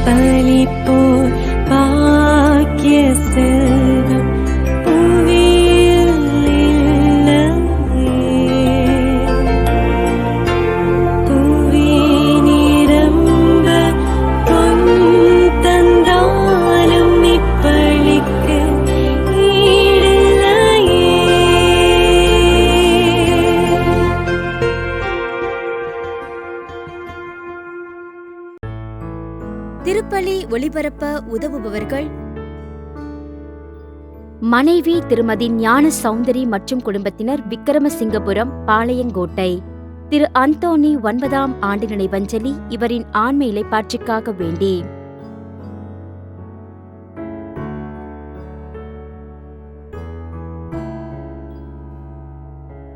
பலிப்போர் பாக்கிய செல்வம் புவியில் இல்லையே. புவி நிரம்ப பொன் தந்தாலும் இப்பளிக்கு ஈடில்லையே. திருப்பலி ஒளிபரப்ப உதவுபவர்கள் மனைவி திருமதி ஞான சௌந்தரி மற்றும் குடும்பத்தினர், விக்கிரமசிங்கபுரம், பாளையங்கோட்டை. திரு அந்தோணி 9ஆம் ஆண்டு நினைவஞ்சலி, இவரின் ஆன்ம இளைப்பாற்றிக்காக வேண்டி.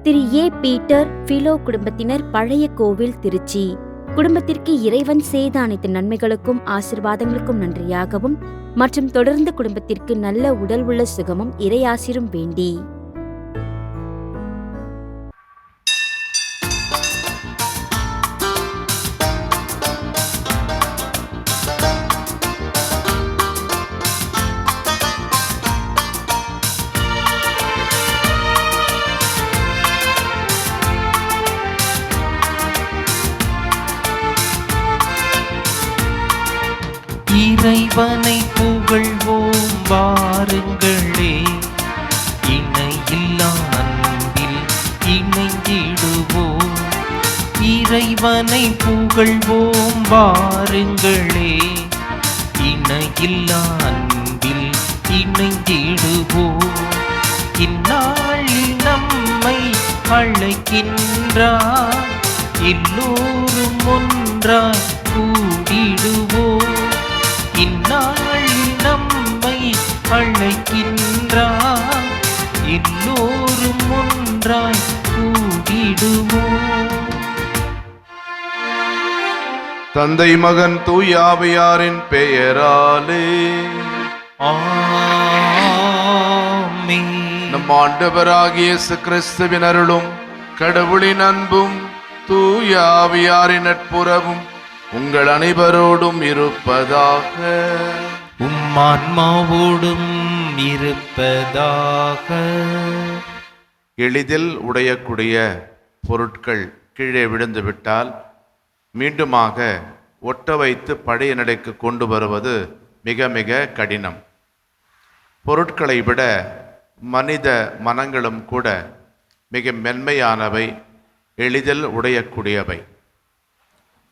திரு ஏ பீட்டர் பிலோ குடும்பத்தினர், பழைய கோவில், திருச்சி. குடும்பத்திற்கு இறைவன் செய்த அனைத்து நன்மைகளுக்கும் ஆசீர்வாதங்களுக்கும் நன்றியாகவும் மற்றும் தொடர்ந்து குடும்பத்திற்கு நல்ல உடல் உள்ள சுகமும் இறையாசிரும் வேண்டி. இறைவனை புகழ்வோம் வாருங்களே, இணையில்லா அன்பில் இணைந்திடுவோம். இறைவனை புகழ்வோம் வாருங்களே, இணையில்லா அன்பில் இணைந்திடுவோம். இந்நாளில் நம்மை அழைக்கின்றார், எல்லோரும் ஒன்றாய் கூடிடுவோம். இந்நாளில் நம்மை அழைக்கின்றார், எல்லோரும் ஒன்றாய் கூடிடுவோம். தந்தை மகன் தூய ஆவியாரின் பெயராலே ஆமென். நம் ஆண்டவராகிய இயேசு கிறிஸ்துவின் அருளும் கடவுளின் அன்பும் தூய ஆவியாரின் நட்புறவும் உங்கள் அனைவரோடும் இருப்பதாக. உம்மான்மாவோடும் இருப்பதாக. எளிதில் உடையக்கூடிய பொருட்கள் கீழே விழுந்துவிட்டால் மீண்டுமாக ஒட்ட வைத்து பழைய நிலைக்கு கொண்டு வருவது மிக மிக கடினம். பொருட்களை விட மனித மனங்களும் கூட மிக மென்மையானவை, எளிதில் உடையக்கூடியவை.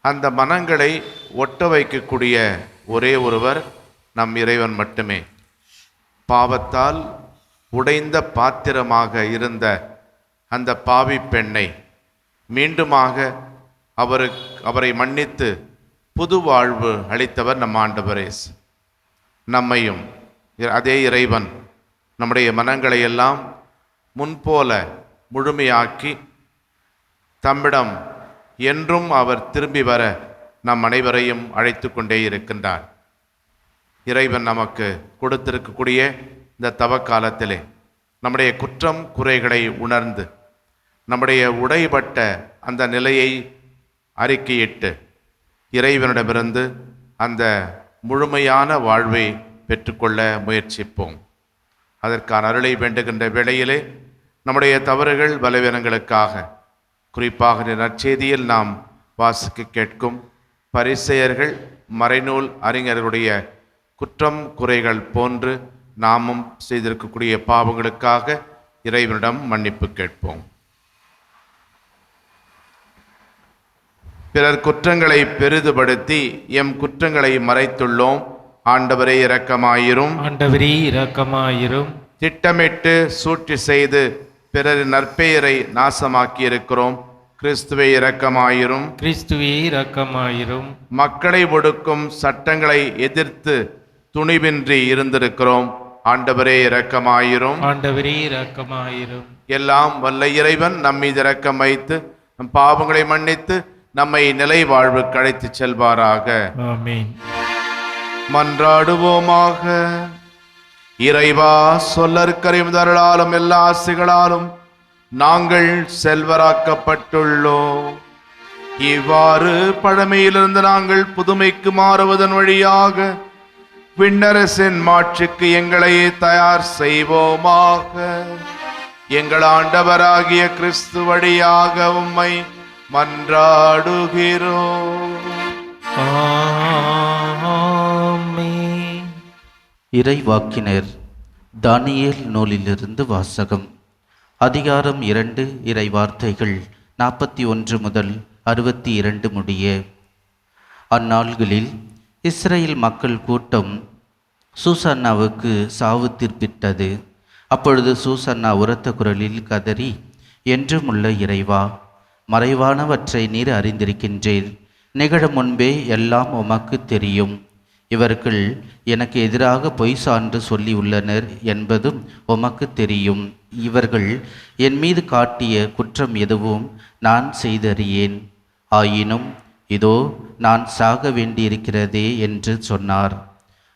அந்த மனங்களை ஒட்ட வைக்கக்கூடிய ஒரே ஒருவர் நம் இறைவன் மட்டுமே. பாவத்தால் உடைந்த பாத்திரமாக இருந்த அந்த பாவி பெண்ணை மீண்டுமாக அவரை மன்னித்து புது வாழ்வு அளித்தவர் நம் ஆண்டவர் இயேசு. நம்மையும் அதே இறைவன் நம்முடைய மனங்களை எல்லாம் முன்போல முழுமையாக்கி தம்மிடம் என்றும் அவர் திரும்பி வர நம் அனைவரையும் அழைத்து கொண்டே இருக்கின்றார். இறைவன் நமக்கு கொடுத்திருக்கக்கூடிய இந்த தவக்காலத்திலே நம்முடைய குற்றம் குறைகளை உணர்ந்து நம்முடைய உடைபட்ட அந்த நிலையை அறிக்கையிட்டு இறைவனிடமிருந்து அந்த முழுமையான வாழ்வை பெற்றுக்கொள்ள முயற்சிப்போம். அதற்கான அருளை வேண்டுகின்ற வேளையிலே நம்முடைய தவறுகள் பலவீனங்களுக்காக, குறிப்பாக நற்செய்தியில் நாம் வாசிக்க கேட்கும் பரிசேயர்கள் மறைநூல் அறிஞர்களுடைய குற்றம் குறைகள் போன்று நாமும் செய்திருக்கக்கூடிய பாவங்களுக்காக இறைவனிடம் மன்னிப்பு கேட்போம். பிறர் குற்றங்களை பெரிதுபடுத்தி எம் குற்றங்களை மறைத்துள்ளோம், ஆண்டவரே இரக்கமாயிரும். ஆண்டவரே இரக்கமாயிரும். திட்டமிட்டு சூழ்ச்சி செய்து பிறரின் நற்பெயரை நாசமாக்கி இருக்கிறோம், கிறிஸ்துவே இரக்கமாயிரும். கிறிஸ்துவே இரக்கமாயிரும். மக்களை ஒடுக்கும் சட்டங்களை எதிர்த்து துணிவின்றி இருந்திருக்கிறோம், ஆண்டவரே இரக்கமாயிரும். ஆண்டவரே இரக்கமாயிரும். எல்லாம் வல்ல இறைவன் நம்மீது இரக்கம் வைத்து நம் பாவங்களை மன்னித்து நம்மை நிலை வாழ்வுக்கு அழைத்துச் செல்வாராக. ஆமென். மன்றாடுவோமாக. இறைவா, சொல்லற்கரையும் தருளாலும் எல்லா ஆசைகளாலும் நாங்கள் செல்வராக்கப்பட்டுள்ளோம். இவ்வாறு பழமையிலிருந்து நாங்கள் புதுமைக்கு மாறுவதன் வழியாக விண்ணரசின் மாட்சிக்கு எங்களை தயார் செய்வோமாக. எங்கள் ஆண்டவராகிய கிறிஸ்து வழியாக உம்மை மன்றாடுகிறோம். ஆமென். இறைவாக்கினர் தானியேல் நூலிலிருந்து வாசகம். அதிகாரம் 2, இறை வார்த்தைகள் 41 முதல் 62 முடிய. அந்நாள்களில் இஸ்ரேல் மக்கள் கூட்டம் சூசன்னாவுக்கு சாவு தீர்ப்பிட்டது. அப்பொழுது சூசன்னா உரத்த குரலில் கதறி, என்றுமுள்ள இறைவா, மறைவானவற்றை நீர் அறிந்திருக்கின்றீர். நிகழும் முன்பே எல்லாம் உமக்கு தெரியும். இவர்கள் எனக்கு எதிராக பொய் சான்று சொல்லி உள்ளனர் என்பதும் உமக்கு தெரியும். இவர்கள் என் மீது காட்டிய குற்றம் எதுவும் நான் செய்தறியேன். ஆயினும் இதோ நான் சாக வேண்டியிருக்கிறதே என்று சொன்னார்.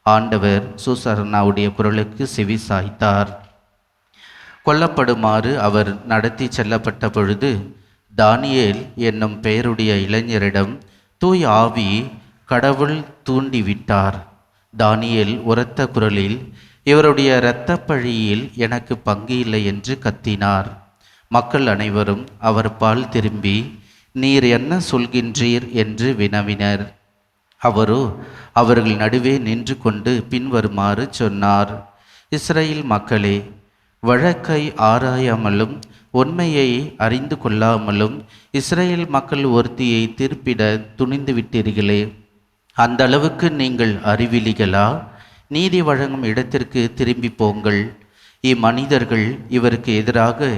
ஆண்டவர் சூசன்னாவுடைய குரலுக்கு செவி சாய்த்தார். கொல்லப்படுமாறு அவர் நடத்தி செல்லப்பட்ட பொழுது தானியேல் என்னும் பெயருடைய இளைஞரிடம் தூய் ஆவி கடவுள் தூண்டிவிட்டார். தானியேல் உரத்த குரலில், இவருடைய இரத்தப் பழியில் எனக்கு பங்கு இல்லை என்று கத்தினார். மக்கள் அனைவரும் அவர் பால் திரும்பி, நீர் என்ன சொல்கின்றீர் என்று வினவினர். அவரோ அவர்கள் நடுவே நின்று கொண்டு பின்வருமாறு சொன்னார். இஸ்ரேல் மக்களே, வழக்கை ஆராயாமலும் உண்மையை அறிந்து கொள்ளாமலும் இஸ்ரேல் மக்கள் ஒருத்தியை தீர்ப்பிட துணிந்து விட்டீர்களே, அந்த அளவுக்கு நீங்கள் அறிவிலிகளா? நீதி வழங்கும் இடத்திற்கு திரும்பி போங்கள். இம்மனிதர்கள் இவருக்கு எதிராக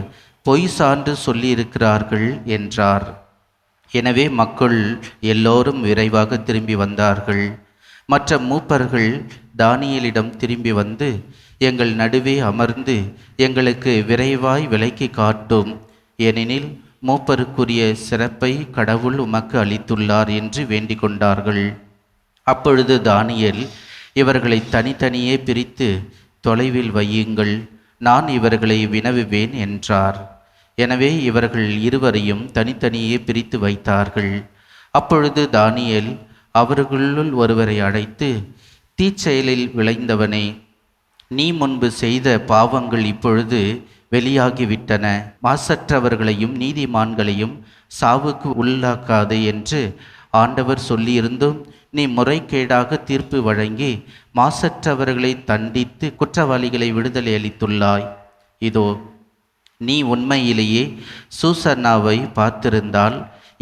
பொய் சான்று சொல்லியிருக்கிறார்கள் என்றார். எனவே மக்கள் எல்லோரும் விரைவாக திரும்பி வந்தார்கள். மற்ற மூப்பர்கள் தானியேலிடம் திரும்பி வந்து, எங்கள் நடுவே அமர்ந்து எங்களுக்கு விரைவாய் விலக்கி காட்டும், ஏனெனில் மூப்பருக்குரிய சிறப்பை கடவுள் உமக்கு அளித்துள்ளார் என்று வேண்டிக் கொண்டார்கள். அப்பொழுது தானியேல், இவர்களை தனித்தனியே பிரித்து தொலைவில் வையுங்கள், நான் இவர்களை வினவுவேன் என்றார். எனவே இவர்கள் இருவரையும் தனித்தனியே பிரித்து வைத்தார்கள். அப்பொழுது தானியேல் அவர்களுள் ஒருவரை அழைத்து, தீச்செயலில் விளைந்தவனே, நீ முன்பு செய்த பாவங்கள் இப்பொழுது வெளியாகிவிட்டன. மாசற்றவர்களையும் நீதிமான்களையும் சாவுக்கு உள்ளாக்காதே என்று ஆண்டவர் சொல்லியிருந்தும் நீ முறைகேடாக தீர்ப்பு வழங்கி மாசற்றவர்களை தண்டித்து குற்றவாளிகளை விடுதலை அளித்துள்ளாய். இதோ நீ உண்மையிலேயே சூசன்னாவை பார்த்திருந்தால்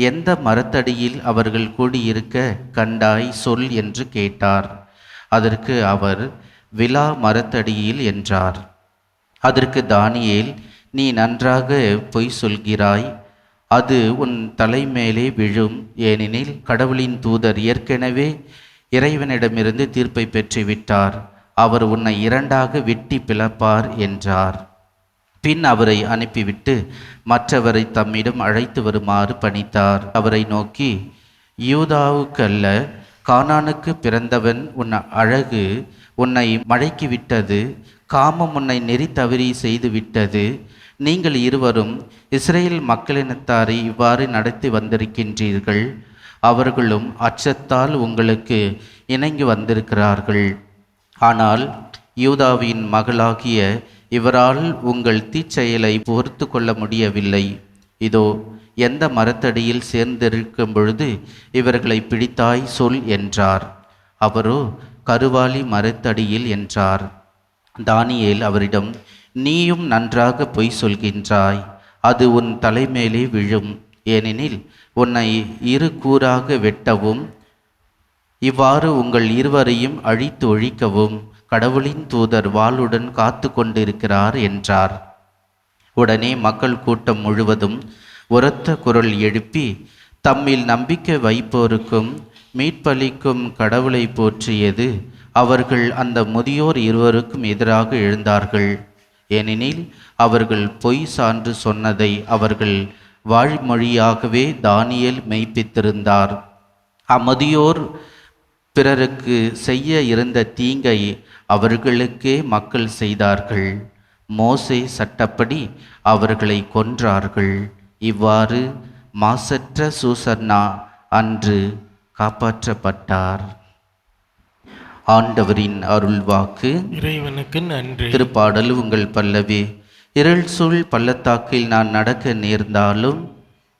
எந்த மரத்தடியில் அவர்கள் கூடியிருக்க கண்டாய் சொல் என்று கேட்டார். அதற்கு அவர், விலா மரத்தடியில் என்றார். அதற்கு தானியேல், நீ நன்றாக பொய் சொல்கிறாய். அது உன் தலைமேலே விழும். ஏனெனில் கடவுளின் தூதர் ஏற்கனவே இறைவனிடமிருந்து தீர்ப்பை பெற்றுவிட்டார். அவர் உன்னை இரண்டாக வெட்டி பிளப்பார் என்றார். பின் அவரை அனுப்பிவிட்டு மற்றவரை தம்மிடம் அழைத்து வருமாறு பணித்தார். அவரை நோக்கி, யூதாவுக்கு அல்ல, கானானுக்கு பிறந்தவன் உன் அழகு உன்னை மடக்கிவிட்டது, காமம் உன்னை நெறி தவறி செய்துவிட்டது. நீங்கள் இருவரும் இஸ்ரேல் மக்களினத்தாரை இவ்வாறு நடத்தி வந்திருக்கின்றீர்கள். அவர்களும் அச்சத்தால் உங்களுக்கு இணங்கி வந்திருக்கிறார்கள். ஆனால் யூதாவின் மகளாகிய இவரால் உங்கள் தீச்செயலை பொறுத்து கொள்ள முடியவில்லை. இதோ எந்த மரத்தடியில் சேர்ந்திருக்கும் பொழுது இவர்களை பிடித்தாய் சொல் என்றார். அவரோ கருவாலி மரத்தடியில் என்றார். தானியேல் அவரிடம், நீயும் நன்றாக பொய் சொல்கின்றாய். அது உன் தலைமேலே விழும். ஏனெனில் உன்னை இரு கூறாக வெட்டவும் இவ்வாறு உங்கள் இருவரையும் அழித்து ஒழிக்கவும் கடவுளின் தூதர் வாளுடன் காத்து கொண்டிருக்கிறார் என்றார். உடனே மக்கள் கூட்டம் முழுவதும் உரத்த குரல் எழுப்பி தம்மில் நம்பிக்கை வைப்போருக்கும் மீட்பளிக்கும் கடவுளை போற்றியது. அவர்கள் அந்த முதியோர் இருவருக்கும் எதிராக எழுந்தார்கள். ஏனெனில் அவர்கள் பொய் சான்று சொன்னதை அவர்கள் வாய்மொழியாகவே தானியேல் மெய்ப்பித்திருந்தார். அம்முதியோர் பிறருக்கு செய்ய இருந்த தீங்கை அவர்களுக்கே மக்கள் செய்தார்கள். மோசே சட்டப்படி அவர்களை கொன்றார்கள். இவ்வாறு மாசற்ற சூசன்னா அன்று காப்பாற்றப்பட்டார். ஆண்டவரின் அருள்வாக்கு. இறைவனுக்கு நன்றி. திருப்பாடல் உங்கள் பல்லவி. இருள் சூழ் பள்ளத்தாக்கில் நான் நடக்க நேர்ந்தாலும்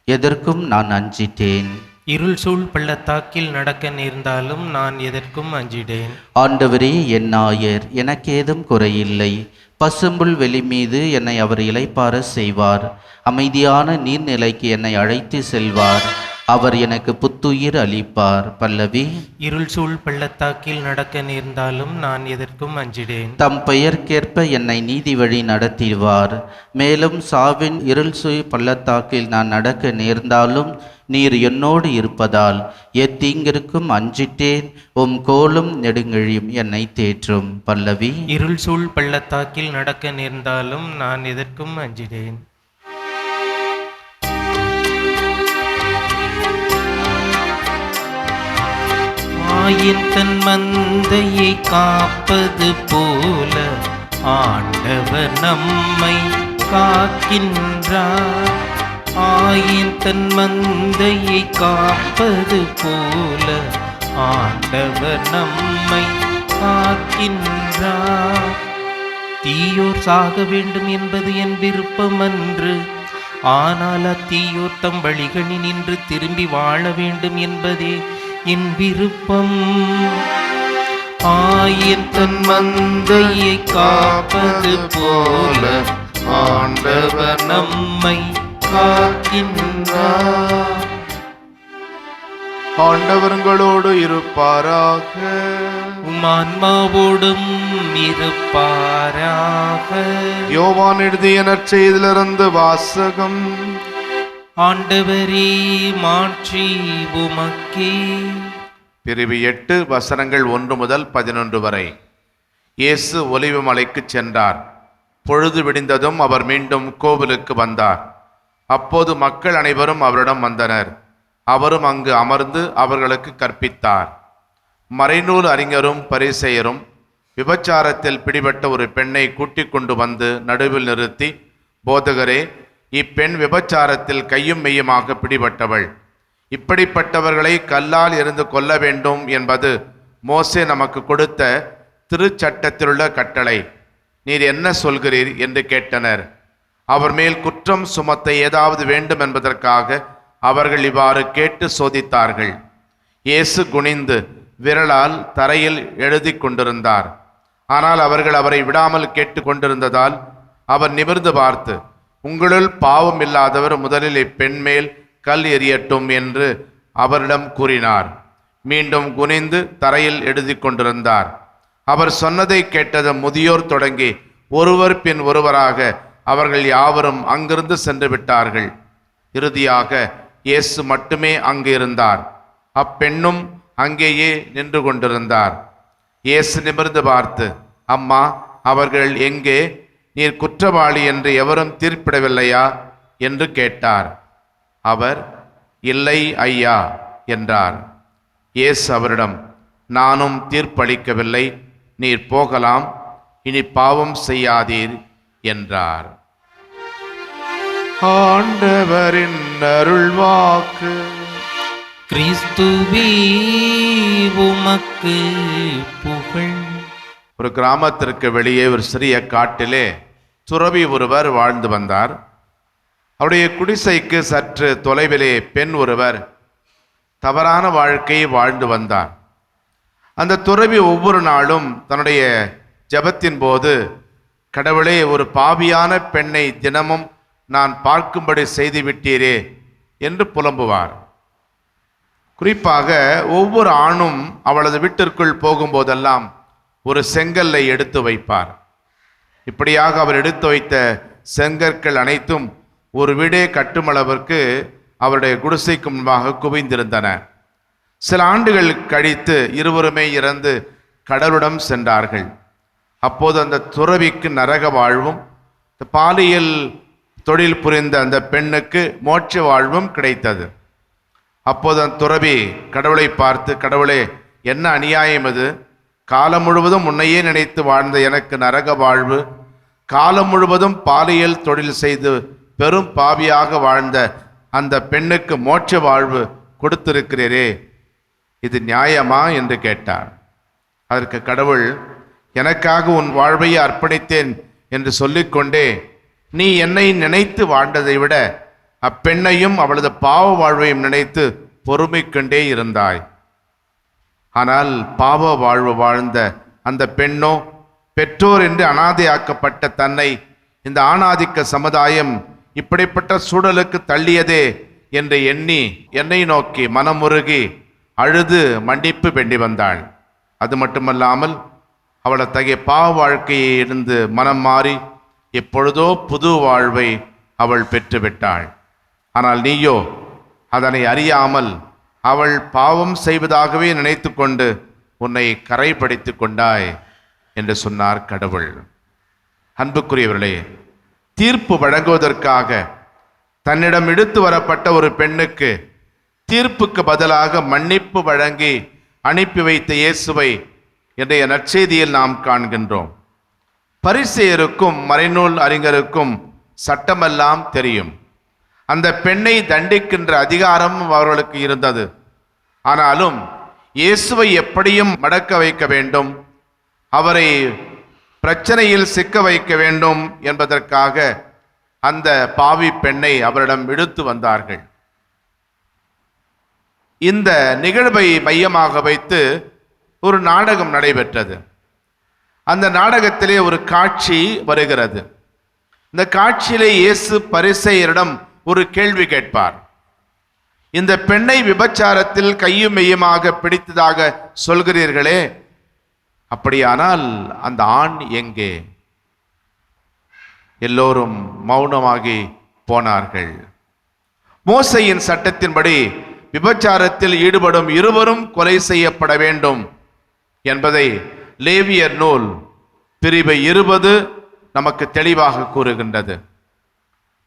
எதற்கும் நான் அஞ்சிட்டேன். இருள் சூழ் பள்ளத்தாக்கில் நடக்க நேர்ந்தாலும் நான் எதற்கும் அஞ்சிடேன். ஆண்டவரே என் நாயர், எனக்கு ஏதும் குறையில்லை. பசும்புல் வெளி மீது என்னை அவர் இளைப்பார செய்வார். அமைதியான நீர்நிலைக்கு என்னை அழைத்து செல்வார். அவர் எனக்கு புத்துயிர் அளிப்பார். பல்லவி. இருள் சூழ் பள்ளத்தாக்கில் நடக்க நேர்ந்தாலும் நான் எதற்கும் அஞ்சிடேன். தம் பெயர்க்கேற்ப என்னை நீதி வழி நடத்திடுவார். மேலும் சாவின் இருள் சூழ் பள்ளத்தாக்கில் நான் நடக்க நேர்ந்தாலும் நீர் என்னோடு இருப்பதால் எத்தீங்கிற்கும் அஞ்சிட்டேன். உம் கோலும் நெடுங்கழியும் என்னை தேற்றும். பல்லவி. இருள் சூழ் பள்ளத்தாக்கில் நடக்க நேர்ந்தாலும் நான் எதற்கும் அஞ்சிடேன். ஆயின் தன் மந்தையை காப்பது போல ஆண்டவர் நம்மை காக்கின்றார். ஆயின் தன் மந்தையை காப்பது போல ஆண்டவர் நம்மை காக்கின்றார். தீயோர் சாக வேண்டும் என்பது என் விருப்பமன்று, ஆனால் அத்தீயோர் தம் வழிகளில் நின்று திரும்பி வாழ வேண்டும் என்பதே என் விருப்பம். ஆயின் தன் மந்தையை காப்பது போல ஆண்டவர் நம்மை காக்கின்றார். ஆண்டவர்களோடு இருப்பாராக. உம் ஆன்மாவோடும் இருப்பாராக. யோவான் எழுதிய நற்செய்தியிலிருந்து வாசகம். ஆண்டவரே மாட்சி உமக்கே. பிரிவு 8 வசனங்கள் 1 முதல் 11 வரை. இயேசு ஒலிவ மலைக்கு சென்றார். பொழுது விடிந்ததும் அவர் மீண்டும் கோவிலுக்கு வந்தார். அப்போது மக்கள் அனைவரும் அவரிடம் வந்தனர். அவரும் அங்கு அமர்ந்து அவர்களுக்கு கற்பித்தார். மறைநூல் அறிஞரும் பரிசேயரும் விபச்சாரத்தில் பிடிபட்ட ஒரு பெண்ணை கூட்டிக் கொண்டு வந்து நடுவில் நிறுத்தி, போதகரே, இப்பெண் விபச்சாரத்தில் கையும் மெய்யுமாக பிடிபட்டவள். இப்படிப்பட்டவர்களை கல்லால் எறிந்து கொல்ல வேண்டும் என்பது மோசே நமக்கு கொடுத்த திருச்சட்டத்திலுள்ள கட்டளை. நீர் என்ன சொல்கிறீர் என்று கேட்டனர். அவர் மேல் குற்றம் சுமத்த ஏதாவது வேண்டும் என்பதற்காக அவர்கள் இவ்வாறு கேட்டு சோதித்தார்கள். இயேசு குனிந்து விரலால் தரையில் எழுதி கொண்டிருந்தார். ஆனால் அவர்கள் அவரை விடாமல் கேட்டு கொண்டிருந்ததால் அவர் நிமிர்ந்து பார்த்து, உங்களுள் பாவம் இல்லாதவர் முதலில் இப்பெண் மேல் கல் எறியட்டும் என்று அவரிடம் கூறினார். மீண்டும் குனிந்து தரையில் எழுதி கொண்டிருந்தார். அவர் சொன்னதை கேட்டது முதியோர் தொடங்கி ஒருவர் பின் ஒருவராக அவர்கள் யாவரும் அங்கிருந்து சென்று விட்டார்கள். இறுதியாக இயேசு மட்டுமே அங்கு இருந்தார். அப்பெண்ணும் அங்கேயே நின்று கொண்டிருந்தார். இயேசு நிமிர்ந்து பார்த்து, அம்மா, அவர்கள் எங்கே? நீர் குற்றவாளி என்று எவரும் தீர்ப்பிடவில்லையா என்று கேட்டார். அவர், இல்லை ஐயா என்றார். இயேசு அவரிடம், நானும் தீர்ப்பளிக்கவில்லை, நீர் போகலாம், இனி பாவம் செய்யாதீர் என்றார். ஆண்டவரின் அருள்வாக்கு. கிறிஸ்துவே உமக்கு புகழ். ஒரு கிராமத்திற்கு வெளியே ஒரு சிறிய காட்டிலே துறவி ஒருவர் வாழ்ந்து வந்தார். அவருடைய குடிசைக்கு சற்று தொலைவிலே பெண் ஒருவர் தவறான வாழ்க்கையை வாழ்ந்து வந்தார். அந்த துறவி ஒவ்வொரு நாளும் தன்னுடைய ஜெபத்தின் போது, கடவுளே, ஒரு பாவியான பெண்ணை தினமும் நான் பார்க்கும்படி செய்துவிட்டீரே என்று புலம்புவார். குறிப்பாக ஒவ்வொரு ஆணும் அவளது வீட்டிற்குள் போகும்போதெல்லாம் ஒரு செங்கல்லை எடுத்து வைப்பார். இப்படியாக அவர் எடுத்து வைத்த செங்கற்கள் அனைத்தும் ஒரு வீடே கட்டுமளவிற்கு அவருடைய குடிசைக்கு முன்பாக குவிந்திருந்தன. சில ஆண்டுகள் கழித்து இருவருமே இறந்து கடவுளிடம் சென்றார்கள். அப்போது அந்த துறவிக்கு நரக வாழ்வும், பாலியல் தொழில் புரிந்த அந்த பெண்ணுக்கு மோட்ச வாழ்வும் கிடைத்தது. அப்போது அந்த துறவி கடவுளை பார்த்து, கடவுளே, என்ன அநியாயம் இது? காலம் முழுவதும் உன்னையே நினைத்து வாழ்ந்த எனக்கு நரக வாழ்வு, காலம் முழுவதும் பாலியல் தொழில் செய்து பெரும் பாவியாக வாழ்ந்த அந்த பெண்ணுக்கு மோட்ச வாழ்வு கொடுத்திருக்கிறீரே, இது நியாயமா என்று கேட்டார். அதற்கு கடவுள், எனக்காக உன் வாழ்வையை அர்ப்பணித்தேன் என்று சொல்லிக்கொண்டே, நீ என்னை நினைத்து வாழ்ந்ததை விட அப்பெண்ணையும் அவளது பாவ வாழ்வையும் நினைத்து பொறுமை கொண்டே இருந்தாய். ஆனால் பாவ வாழ்வு வாழ்ந்த அந்த பெண்ணோ பெற்றோர் என்று அனாதையாக்கப்பட்ட தன்னை இந்த ஆணாதிக்க சமுதாயம் இப்படிப்பட்ட சூழலுக்கு தள்ளியதே என்று எண்ணி என்னை நோக்கி மனமுருகி அழுது மன்னிப்பு வேண்டி வந்தாள். அது மட்டுமல்லாமல் அவள் அத்தகைய பாவ வாழ்க்கையை இருந்து மனம் மாறி எப்பொழுதோ புது வாழ்வை அவள் பெற்றுவிட்டாள். ஆனால் நீயோ அதனை அறியாமல் அவள் பாவம் செய்வதாகவே நினைத்து கொண்டு உன்னை கரைப்படுத்தி கொண்டாய் என்று சொன்னார் கடவுள். அன்புக்குரியவர்களே, தீர்ப்பு வழங்குவதற்காக தன்னிடம் இழுத்து வரப்பட்ட ஒரு பெண்ணுக்கு தீர்ப்புக்கு பதிலாக மன்னிப்பு வழங்கி அனுப்பி வைத்த இயேசுவை இன்றைய நற்செய்தியில் நாம் காண்கின்றோம். பரிசேயருக்கும் மறைநூல் அறிஞருக்கும் சட்டமெல்லாம் தெரியும். அந்த பெண்ணை தண்டிக்கின்ற அதிகாரம் அவர்களுக்கு இருந்தது. ஆனாலும் இயேசுவை எப்படியும் மடக்க வைக்க வேண்டும், அவரை பிரச்சனையில் சிக்க வைக்க வேண்டும் என்பதற்காக அந்த பாவி பெண்ணை அவரிடம் இழுத்து வந்தார்கள். இந்த நிகழ்வை மையமாக வைத்து ஒரு நாடகம் நடைபெற்றது. அந்த நாடகத்திலே ஒரு காட்சி வருகிறது. இந்த காட்சியிலே இயேசு பரிசேயரிடம் ஒரு கேள்வி கேட்பார். இந்த பெண்ணை விபச்சாரத்தில் கையும் மெய்யுமாக பிடித்ததாக சொல்கிறீர்களே, அப்படியானால் அந்த ஆண் எங்கே? எல்லோரும் மௌனமாகி போனார்கள். மோசேயின் சட்டத்தின்படி விபச்சாரத்தில் ஈடுபடும் இருவரும் கொலை செய்யப்பட வேண்டும் என்பதை லேவியர் நூல் பிரிவு 20 நமக்கு தெளிவாக கூறுகின்றது.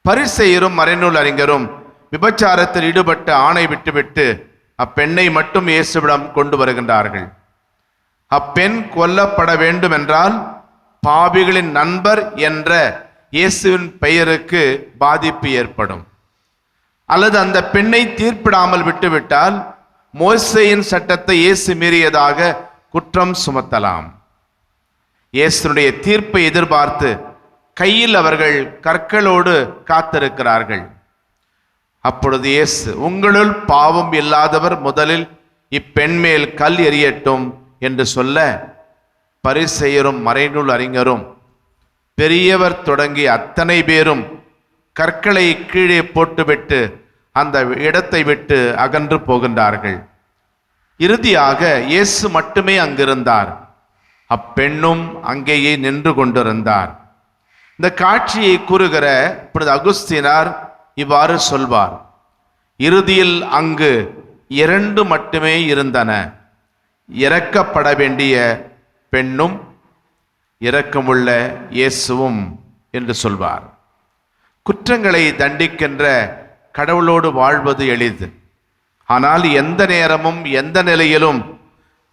பரிசேயரும் மறைநூல் அறிஞரும் விபச்சாரத்தில் ஈடுபட்ட ஆணை விட்டுவிட்டு அப்பெண்ணை மட்டும் இயேசுவிடம் கொண்டு வருகின்றார்கள். அப்பெண் கொல்லப்பட வேண்டும் என்றால் பாவிகளின் நண்பர் என்ற இயேசுவின் பெயருக்கு பாதிப்பு ஏற்படும். அல்லது அந்த பெண்ணை தீர்ப்பிடாமல் விட்டுவிட்டால் மோசேயின் சட்டத்தை இயேசு மீறியதாக குற்றம் சுமத்தலாம். இயேசுனுடைய தீர்ப்பை எதிர்பார்த்து கையில் அவர்கள் கற்களோடு காத்திருக்கிறார்கள். அப்பொழுது இயேசு, உங்களுள் பாவம் இல்லாதவர் முதலில் இப்பெண் மேல் கல் எறியட்டும் என்று சொல்ல, பரிசேயரும் மறைநூல் அறிஞரும் பெரியவர் தொடங்கி அத்தனை பேரும் கற்களை கீழே போட்டுவிட்டு அந்த இடத்தை விட்டு அகன்று போகின்றார்கள். இறுதியாக இயேசு மட்டுமே அங்கிருந்தார். அப்பெண்ணும் அங்கேயே நின்று கொண்டிருந்தார். இந்த காட்சியை கூறுகிற புனித அகுஸ்தீனார் இவ்வாறு சொல்வார். இறுதியில் அங்கு 2 மட்டுமே இருந்தன, இறக்கப்பட வேண்டிய பெண்ணும் இரக்கமுள்ள இயேசுவும் என்று சொல்வார். குற்றங்களை தண்டிக்கின்ற கடவுளோடு வாழ்வது எளிது. ஆனால் எந்த நேரமும் எந்த நிலையிலும்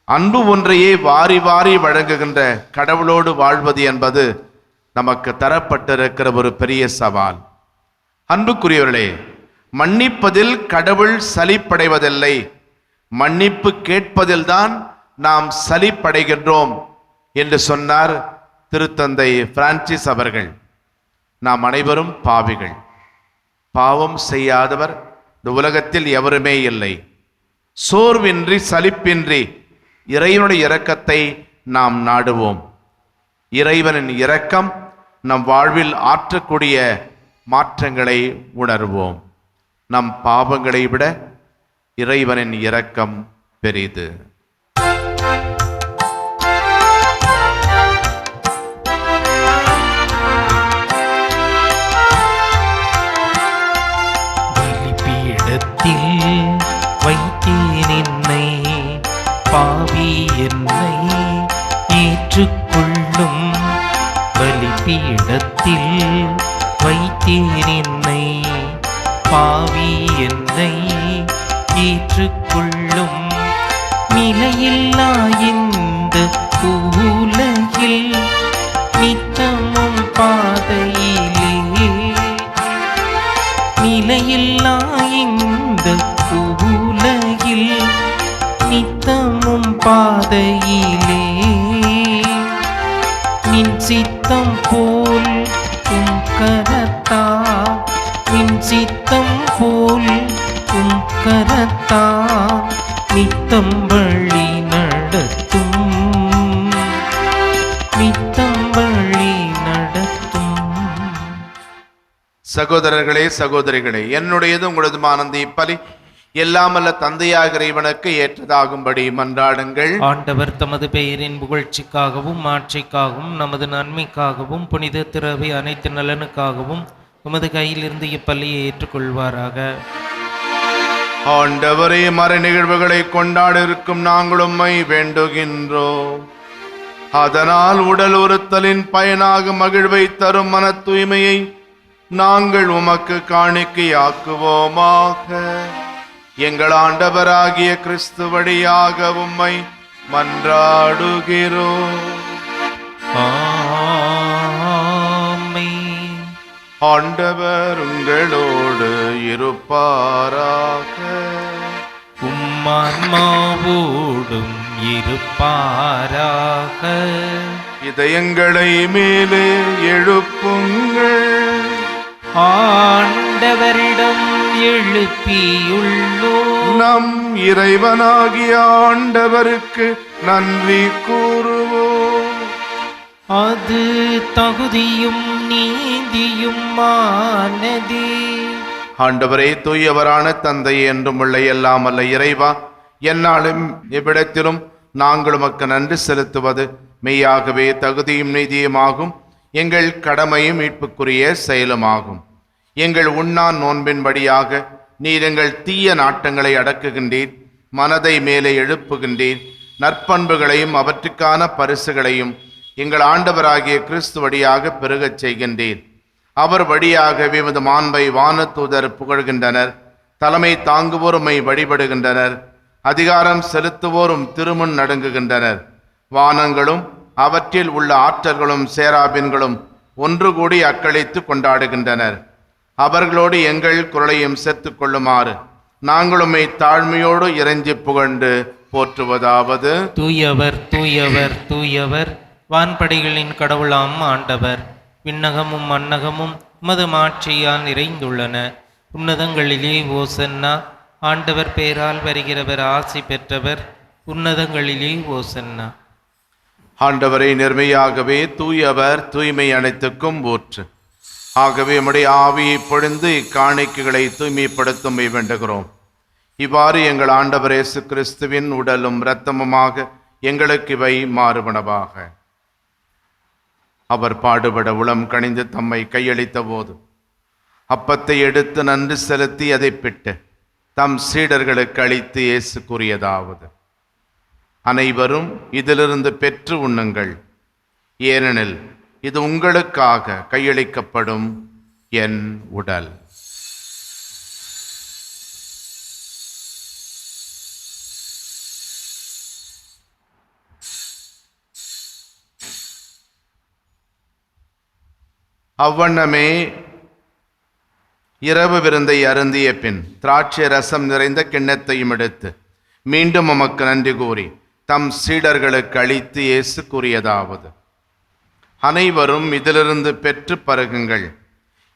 அன்பு ஒன்றையே வாரி வாரி வழங்குகின்ற கடவுளோடு வாழ்வது என்பது நமக்கு தரப்பட்டிருக்கிற ஒரு பெரிய சவால். அன்புக்குரியவர்களே, மன்னிப்பதில் கடவுள் சலிப்படைவதில்லை, மன்னிப்பு கேட்பதில்தான் நாம் சலிப்படைகின்றோம் என்று சொன்னார் திருத்தந்தை பிரான்சிஸ் அவர்கள். நாம் அனைவரும் பாவிகள். பாவம் செய்யாதவர் இந்த உலகத்தில் எவருமே இல்லை. சோர்வின்றி சலிப்பின்றி இறைவனுடைய இரக்கத்தை நாம் நாடுவோம். இறைவனின் இரக்கம் நம் வாழ்வில் ஆற்றக்கூடிய மாற்றங்களை உணர்வோம். நம் பாவங்களை விட இறைவனின் இரக்கம் பெரிது. வைத்தேன் என்னை, பாவி என்னை ஏற்றுக்கொள்ளும். பலிபீடத்தில் வைத்தேன் என்னை, பாவி என்னை ஏற்றுக்கொள்ளும். நிலையில்லா இந்த உலகில் நித்தமும் பாதையிலே, நிலையில்லா இந்த உலகில் நித்தமும் பாதையிலே நின் சித்தம் போல் உம் கரத்தா நின் சித்தம் போல் உம் கரத்தா நித்தம் வழி நடத்தும் நித்தம் வழி நடத்தும். சகோதரர்களே சகோதரிகளே, என்னுடையது உங்களதுமான இந்த இப்பலி எல்லாமல்ல தந்தையாகிற இவனுக்கு ஏற்றதாகும்படி மன்றாடுங்கள். ஆண்டவர் தமது பெயரின் புகழ்ச்சிக்காகவும் மாட்சிக்காகவும் நமது நன்மைக்காகவும் புனித திரவை அனைத்து நலனுக்காகவும் உமது கையிலிருந்து இப்பள்ளியை ஏற்றுக்கொள்வாராக. ஆண்டவரே, மறை நிகழ்வுகளை கொண்டாட இருக்கும் நாங்கள் உம்மை வேண்டுகின்றோம். அதனால் உடல் உறுத்தலின் பயனாக மகிழ்வை தரும் மன தூய்மையை நாங்கள் உமக்கு காணிக்கையாக்குவோமாக. எங்கள் ஆண்டவராகிய கிறிஸ்து வழியாக உம்மை மன்றாடுகிறோம். ஆமென். ஆண்டவர் உங்களோடு இருப்பாராக. உம்மான்மாவோடும் இருப்பாராக. இதயங்களை மேலே எழுப்புங்கள். ஆண்டவரிடம் எழுப்பியுள்ளோ நம் இறைவனாகிய ஆண்டவருக்கு நன்றி கூறுவோம். அது தகுதியும் நீதியும் ஆனதே. ஆண்டவரே, தூயவரான தந்தை என்றும் உள்ள எல்லாம் அல்ல இறைவா, என்னாலும் எவ்விடத்திலும் நாங்கள் உமக்கு நன்றி செலுத்துவது மெய்யாகவே தகுதியும் நீதியுமாகும். எங்கள் கடமையும் மீட்புக்குரிய செயலுமாகும். எங்கள் உண்ணான் நோன்பின்படியாக நீர் எங்கள் தீய நாட்டங்களை அடக்குகின்றீர், மனதை மேலே எழுப்புகின்றீர், நற்பண்புகளையும் அவற்றுக்கான பரிசுகளையும் எங்கள் ஆண்டவராகிய கிறிஸ்து வழியாக பெருகச் செய்கின்றீர். அவர் வழியாகவே உமது மாண்பை வானதூதர் புகழ்கின்றனர். தலைமை தாங்குவோருமை வழிபடுகின்றனர். அதிகாரம் செலுத்துவோரும் திருமுன் நடுங்குகின்றனர். வானங்களும் அவற்றில் உள்ள ஆற்றல்களும் சேராபின்களும் ஒன்று கூடி அக்களித்து கொண்டாடுகின்றனர். அவர்களோடு எங்கள் குரலையும் சேர்த்து கொள்ளுமாறு நாங்களுமே தாழ்மையோடு இறைஞ்சி புகழ்ந்து போற்றுவதாவது: தூயவர் தூயவர் தூயவர், வான்படைகளின் கடவுளாம் ஆண்டவர். விண்ணகமும் மண்ணகமும் உமது மாட்சியால் நிறைந்துள்ளன. உன்னதங்களிலே ஓசன்னா. ஆண்டவர் பெயரால் வருகிறவர் ஆசி பெற்றவர். உன்னதங்களிலே ஓசன்னா. ஆண்டவரை, நேர்மையாகவே தூயவர், தூய்மை அனைத்துக்கும் ஊற்று. ஆகவே உம்முடைய ஆவியை பொழிந்து இக்காணிக்கைகளை தூய்மைப்படுத்தும் வேண்டுகிறோம். இவ்வாறு எங்கள் ஆண்டவர் இயேசு கிறிஸ்துவின் உடலும் இரத்தமுமாக எங்களுக்கு இவை மாறுபனவாக. அவர் பாடுபட உளம் கனிந்து தம்மை கையளித்த போது அப்பத்தை எடுத்து நன்றி செலுத்தி அதை பிட்டு தம் சீடர்களுக்கு அளித்து இயேசு கூறியதாவது: அனைவரும் இதிலிருந்து பெற்று உண்ணுங்கள், ஏனெனில் இது உங்களுக்காக கையளிக்கப்படும் என் உடல். அவ்வண்ணமே இரவு விருந்தை அருந்திய பின் திராட்சை ரசம் நிறைந்த கிண்ணத்தையும் எடுத்து மீண்டும் உமக்கு நன்றி கூறி தம் சீடர்களுக்கு அளித்து இயேசு கூறியதாவது: அனைவரும் இதிலிருந்து பெற்று பருகுங்கள்,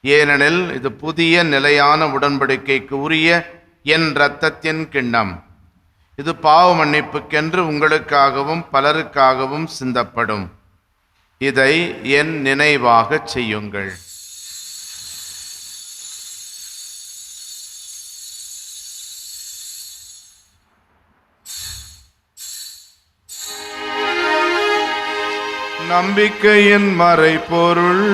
ஏனெனில் இது புதிய நிலையான உடன்படிக்கைக்கு உரிய என் இரத்தத்தின் கிண்ணம். இது பாவ மன்னிப்புக்கென்று உங்களுக்காகவும் பலருக்காகவும் சிந்தப்படும். இதை என் நினைவாக செய்யுங்கள். நம்பிக்கையின் மறைபொருள்.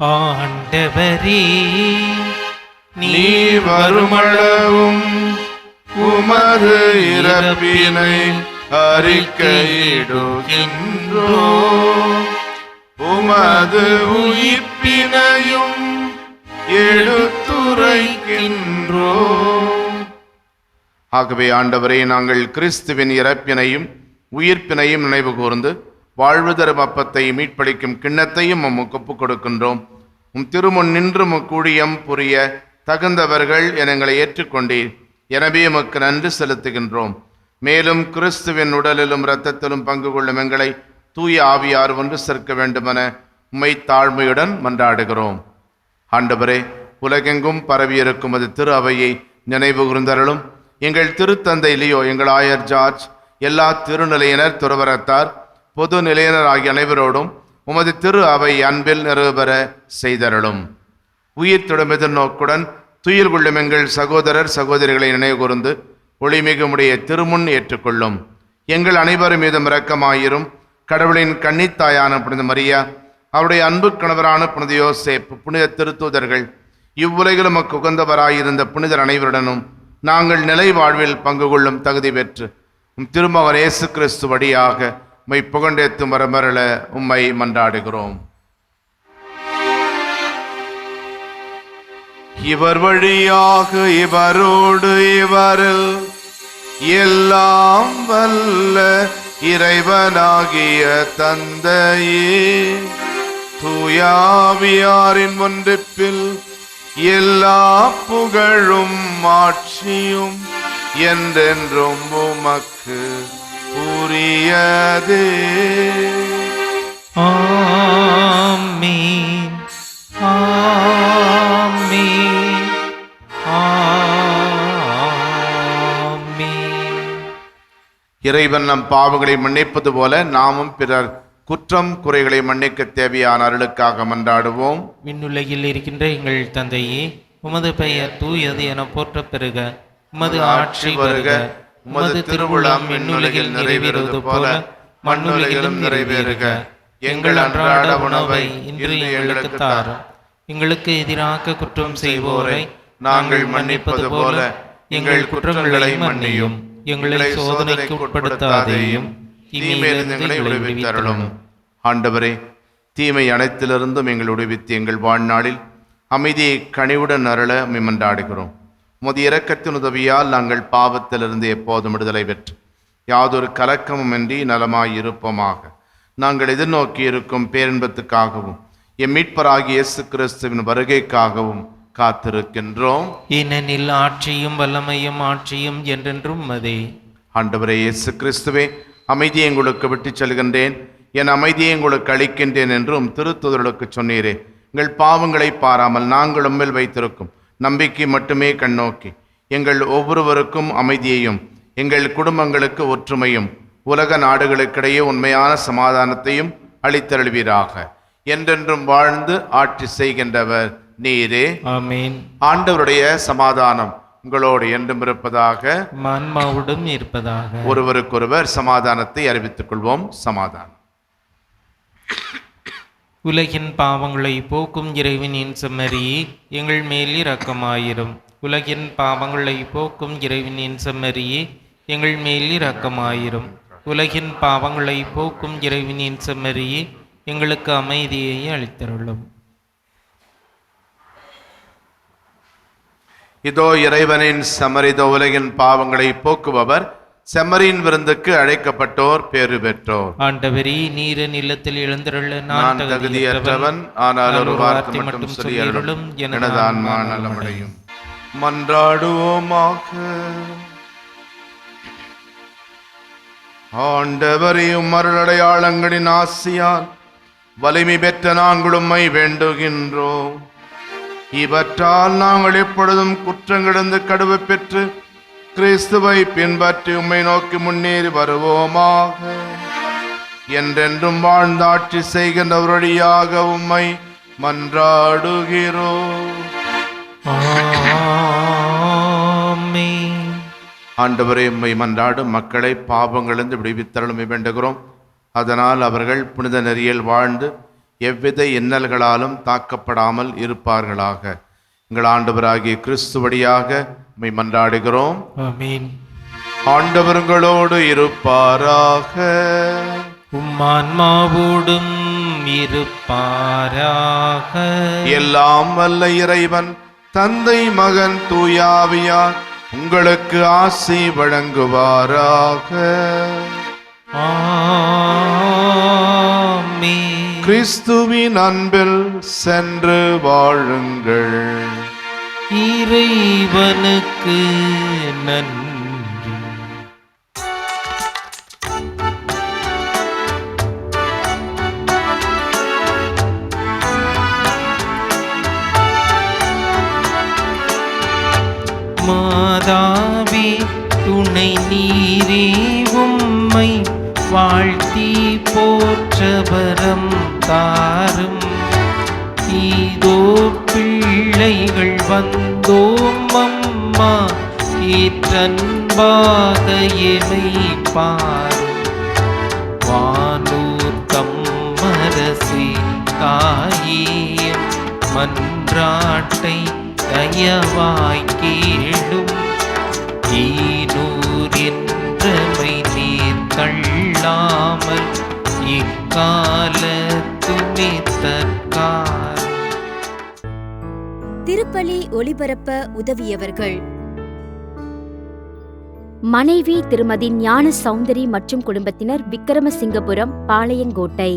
ஆண்டவரே, நீ வருமளவும் உமது இறப்பினை அறிக்கையிடுகின்றோம், உமது உயிர்ப்பினையும் எடுத்துரைக்கின்றோம். ஆகவே ஆண்டவரே, நாங்கள் கிறிஸ்துவின் இறப்பினையும் உயிர்ப்பினையும் நினைவு கூர்ந்து வாழ்வு தரும் அப்பத்தை மீட்பளிக்கும் கிண்ணத்தையும் உமக்கு ஒப்புக் கொடுக்கின்றோம். உம் திருமுன் நின்று கூடியம் புரிய தகுந்தவர்கள் என எங்களை ஏற்றுக்கொண்டீர். எனவே எமக்கு நன்றி செலுத்துகின்றோம். மேலும் கிறிஸ்துவின் உடலிலும் இரத்தத்திலும் பங்கு கொள்ளும் எங்களை தூய ஆவியார் ஒன்று சேர்க்க வேண்டுமென உம்மை தாழ்மையுடன் மன்றாடுகிறோம். ஆண்டவரே, உலகெங்கும் பரவியிருக்கும் அது திரு அவையை நினைவு கூர்ந்தருளும். எங்கள் திருத்தந்தை லியோ, எங்கள் ஆயர் ஜார்ஜ், எல்லா திருநிலையினர், துறவரத்தார், பொது நிலையினர் ஆகிய அனைவரோடும் உமது திரு அவை அன்பில் நிறைவேற செய்தருளும். உயிர் தொடும் எதிர்நோக்குடன் துயில் கொள்ளும் எங்கள் சகோதரர் சகோதரிகளை நினைவு கூர்ந்து ஒளிமிகுமுடைய திருமுன் ஏற்றுக்கொள்ளும். எங்கள் அனைவர் மீதும் இரக்கமாயிரும். கடவுளின் கன்னித்தாயான புனித மரியா, அவருடைய அன்பு கணவரான புனித யோசேப்பு, புனித திருத்தூதர்கள், இவ்வுலகிலும் மக்கு உகந்தவராயிருந்த புனிதர் அனைவருடனும் நாங்கள் நிலை வாழ்வில் பங்கு கொள்ளும் தகுதி பெற்று திருமகன் இயேசு கிறிஸ்து வழியாக உம்மை புகண்டேத்தும் வரமரள உம்மை மன்றாடுகிறோம். இவர் வழியாக இவரோடு இவரில் எல்லாம் வல்ல இறைவனாகிய தந்தையே, தூயாவியாரின் ஒன்றிப்பில் எல்லா புகழும் ஆட்சியும் என்றென்றும் உமக்கு உரியதே. ஆமென், ஆமென், ஆமென். இறைவன் நம் பாவங்களை மன்னிப்பது போல நாமும் பிறர் குற்றம் குறைகளை மன்னிக்க தேவையான அருளுக்காக மன்றாடுவோம். விண்ணுலகில் இருக்கின்ற எங்கள் தந்தையே, உமது பெயர் தூயது என போற்றப் பெறுக. உமது ஆட்சி வருக. உமது திருவுளம் விண்ணுலகில் நிறைவேறுவது போல மண்ணுலகிலும் நிறைவேறுக. எங்கள் அன்றாட உணவை இன்று எங்களுக்கு தாரும். எங்களுக்கு எதிராக குற்றம் செய்வோரை நாங்கள் மன்னிப்பது போல எங்கள் குற்றங்களை மன்னியும். எங்களை சோதனைக்கு உட்படுத்தாதேயும், தீமையிலிருந்து எங்களை விடுவித்தருளும். ஆண்டவரே, தீமை அனைத்திலிருந்தும் எங்கள் விடுவித்து எங்கள் வாழ்நாளில் அமைதியை கனிவுடன் அருள மன்றாடுகிறோம். உமது இரக்கத்தின் உதவியால் நாங்கள் பாவத்திலிருந்து எப்போதும் விடுதலை பெற்று யாதொரு கலக்கமும் இன்றி நலமாய் இருப்போமாக. நாங்கள் எதிர்நோக்கி இருக்கும் பேரின்பத்துக்காகவும் எம் மீட்பராகிய இயேசு கிறிஸ்துவின் வருகைக்காகவும் காத்திருக்கின்றோம். ஏனெனில் ஆட்சியும் வல்லமையும் ஆட்சியும் என்றென்றும் உமதே. ஆண்டவரே இயேசு கிறிஸ்துவே, அமைதியை உங்களுக்கு விட்டுச் செல்கின்றேன், என் அமைதியை உங்களுக்கு அளிக்கின்றேன் என்றும் திருத்தூதர்களுக்கு சொன்னீரே. எங்கள் பாவங்களை பாராமல் நாங்கள் உம்மில் வைத்திருக்கும் நம்பிக்கை மட்டுமே கண்ணோக்கி எங்கள் ஒவ்வொருவருக்கும் அமைதியையும் எங்கள் குடும்பங்களுக்கு ஒற்றுமையும் உலக நாடுகளுக்கிடையே உண்மையான சமாதானத்தையும் அளித்தருள்வீராக. என்றென்றும் வாழ்ந்து ஆட்சி செய்கின்றவர் நீரே. ஆமென். ஆண்டவருடைய சமாதானம் உங்களோடு என்றும் இருப்பதாக, ஆன்மாவுடன் இருப்பதாக. ஒருவருக்கொருவர் சமாதானத்தை அறிவித்துக் கொள்வோம். சமாதானம். உலகின் பாவங்களை போக்கும் இறைவனின் செம்மறியே, எங்கள் மேல் இரக்கமாயிரும். உலகின் பாவங்களை போக்கும் இறைவனின் செம்மறியே, எங்கள் மேல் இரக்கமாயிரும். உலகின் பாவங்களை போக்கும் இறைவனின் செம்மறியே, எங்களுக்கு அமைதியை அளித்தருளும். இதோ இறைவனின் செம்மறிதோ உலகின் பாவங்களை போக்குபவர். செம்மறியின் விருந்துக்கு அழைக்கப்பட்டோர் பேறு பெற்றோர். ஆண்டவரே, நீர நிலத்தில் எழுந்தருள நான் தகுதியற்றவன், ஆனால் ஒரு வார்த்தை மட்டும் சொல்லியருளும், எனது ஆன்மா நலமடையும். மன்றாடுவோமாக. ஆண்டவரையும் அருளடையாளங்களின் ஆசியால் வலிமை பெற்ற நாங்கள் உம்மை வேண்டுகின்றோம். இவற்றால் நாங்கள் எப்பொழுதும் குற்றங்களிலிருந்து கடுவு பெற்று கிறிஸ்துவை பின்பற்றி உம்மை நோக்கி முன்னேறி வருவோமாக. என்றென்றும் வாழ்ந்து ஆட்சி செய்கின்ற வழியாக உம்மை மன்றாடுகிறோம். ஆமென். ஆண்டவரே, உம்மை மன்றாடும் மக்களை பாவங்களிலிருந்து விடுவித்தருளுமை வேண்டுகிறோம். அதனால் அவர்கள் புனித நெறியில் வாழ்ந்து எவ்வித இன்னல்களாலும் தாக்கப்படாமல் இருப்பார்களாக. எங்கள் ஆண்டவராகிய கிறிஸ்து வழியாக உம்மை மன்றாடுகிறோம். ஆமென். ஆண்டவர்களோடு இருப்பாராக. உம்மான்மாவோடும் இருப்பாராக. எல்லாம் வல்ல இறைவன் தந்தை மகன் தூயாவியார் உங்களுக்கு ஆசி வழங்குவாராக. ஆமென். கிறிஸ்துவின் அன்பில் சென்று வாழுங்கள். இறைவனுக்கு நன்றி. மாதாவே துணை நீரே உம்மை வாழ்த்தி போற்றவரம் தாரும். இதோ பிள்ளைகள் வந்தோம் அம்மா, ஏற்றன்பாக எமை பாரும். வானூர் தம்மரசே தாயேயம் மன்றாட்டை தயவாய் கேளும். ஈனூர் என்றமை நீர் தள்ளாமல் இக்காலத்துமே தற்கார். திருப்பலி ஒளிபரப்ப உதவியவர்கள்: மனைவி திருமதி ஞான சௌந்தரி மற்றும் குடும்பத்தினர், விக்கிரமசிங்கபுரம், பாளையங்கோட்டை.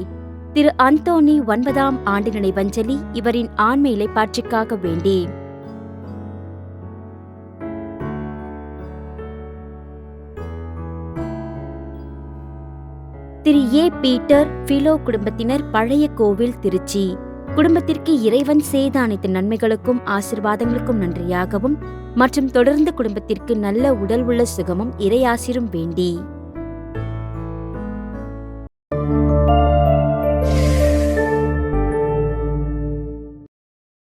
திரு அந்தோணி 9ஆம் ஆண்டு நினைவஞ்சலி, இவரின் ஆன்ம இளைப்பாற்றிக்காக வேண்டி. திரு ஏ பீட்டர் பிலோ குடும்பத்தினர், பழைய கோவில், திருச்சி. குடும்பத்திற்கு இறைவன் செய்த அனைத்து நன்மைகளுக்கும் ஆசீர்வாதங்களுக்கும் நன்றியாகவும் மற்றும் தொடர்ந்து குடும்பத்திற்கு நல்ல உடல் உள்ள சுகமும் இறையாசிரும் வேண்டி